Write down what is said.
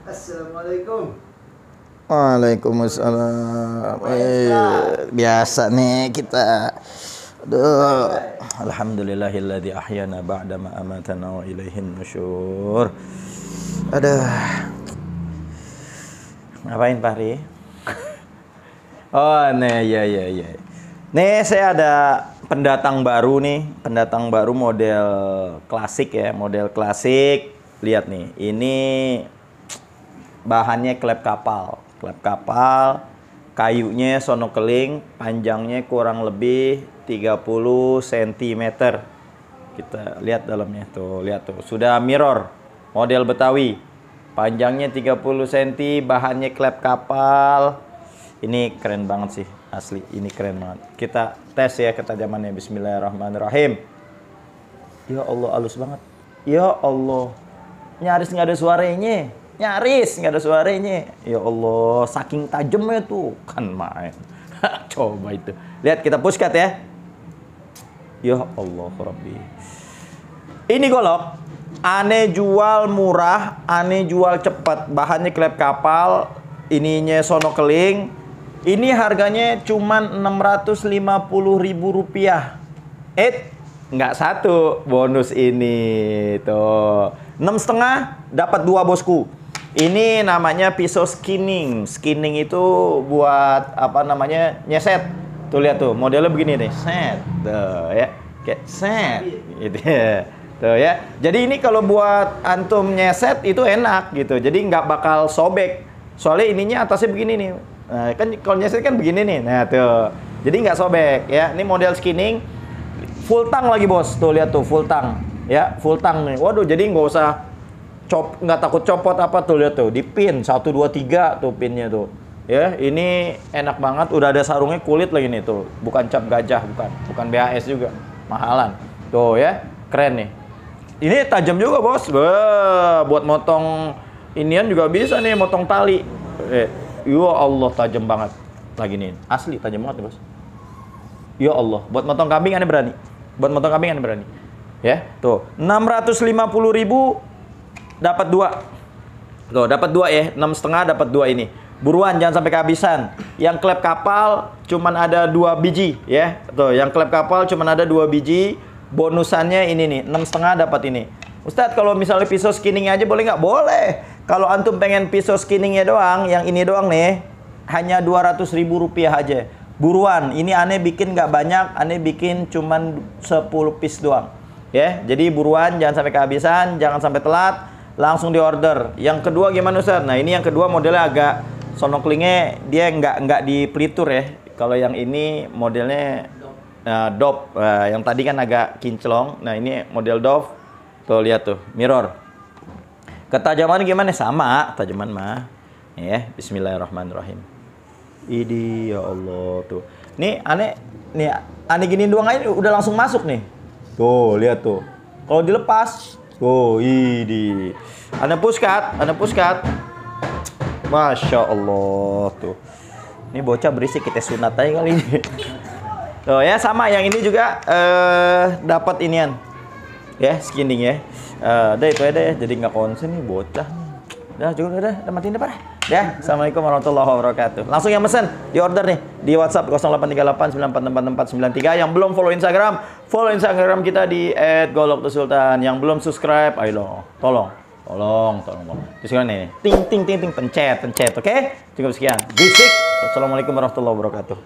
Assalamualaikum. Waalaikumsalam. Biasa nih kita. Aduh. Alhamdulillahilladzi ahyana ba'da ma amatana wa ilaihin nusyur. Aduh. Ngapain Pak Ri? Oh, nih ya. Nih saya ada pendatang baru nih, pendatang baru model klasik ya, model klasik. Lihat nih, ini bahannya klep kapal, kayunya sonokeling, panjangnya kurang lebih 30 cm. Kita lihat dalamnya tuh, lihat tuh, sudah mirror, model Betawi, panjangnya 30 cm, bahannya klep kapal. Ini keren banget sih, asli, ini keren banget. Kita tes ya ketajamannya, bismillahirrahmanirrahim. Ya Allah, halus banget. Ya Allah, nyaris nggak ada suaranya. Nyaris nggak ada suaranya. Ya Allah, saking tajamnya tuh, kan main. Coba itu. Lihat, kita pushkat ya. Ya Allah Rabbi. Ini golok aneh jual murah, aneh jual cepat. Bahannya klep kapal, ininya sonokeling. Ini harganya cuman Rp650.000. Nggak satu, bonus ini tuh 6,5 dapat 2 bosku. Ini namanya pisau skinning. Skinning itu buat apa namanya, nyeset. Tuh lihat tuh, modelnya begini nih, set. Tuh ya, kayak set gitu ya. Tuh ya. Jadi ini kalau buat antum nyeset itu enak gitu. Jadi nggak bakal sobek. Soalnya ininya atasnya begini nih. Nah, kan kalau nyeset kan begini nih. Nah, tuh. Jadi nggak sobek ya. Ini model skinning. Full tang lagi bos, tuh lihat tuh, full tang ya, full tang nih. Waduh, jadi nggak usah nggak takut copot apa tuh, lihat tuh, di pin 1 2 3 tuh pinnya tuh ya. Ini enak banget, udah ada sarungnya kulit lagi nih tuh, bukan cap gajah, bukan BAS juga, mahalan tuh ya, keren nih. Ini tajam juga bos, buat motong inian juga bisa nih, motong tali. Ya Allah, tajam banget lagi nih, asli tajam banget nih bos. Ya Allah, buat motong kambing aneh berani. Buat motong kambing aneh berani. Ya, tuh. 650.000 dapat 2. Tuh, dapat 2 ya. 6,5 dapat 2 ini. Buruan, jangan sampai kehabisan. Yang klep kapal cuman ada 2 biji ya. Tuh, yang klep kapal cuman ada 2 biji. Bonusannya ini nih, 6,5 dapat ini. Ustadz, kalau misalnya pisau skinning aja boleh nggak? Boleh. Kalau antum pengen pisau skinningnya doang, yang ini doang nih, hanya Rp200.000 aja. Buruan, ini aneh bikin nggak banyak, aneh bikin cuman 10 piece doang ya. Jadi buruan, jangan sampai kehabisan, jangan sampai telat, langsung di order. Yang kedua gimana Ustaz? Nah, ini yang kedua modelnya agak sonoklingnya dia nggak di pelitur ya. Kalau yang ini modelnya Dove, yang tadi kan agak kinclong. Nah, ini model Dove. Tuh lihat tuh, mirror. Ketajaman gimana? Sama, tajaman mah ya. Bismillahirrahmanirrahim. Ini ya Allah tuh. Nih aneh gini doang aja udah langsung masuk nih. Tuh lihat tuh. Kalau dilepas, tuh ini. Aneh puskat. Masya Allah tuh. Ini bocah berisik, kita sunat aja kali ini. Tuh ya, sama yang ini juga dapat inian. Ya, skinning ya. Udah itu aja deh, jadi nggak konsen nih bocah. Udah matiin deh parah. Ya, assalamualaikum warahmatullahi wabarakatuh. Langsung yang mesen di order nih di WhatsApp 0838944493. Yang belum follow Instagram kita di @goloktusultan. Yang belum subscribe, ayo tolong. Terus kan nih, ting pencet, oke? Cukup sekian. Bisik. Assalamualaikum warahmatullahi wabarakatuh.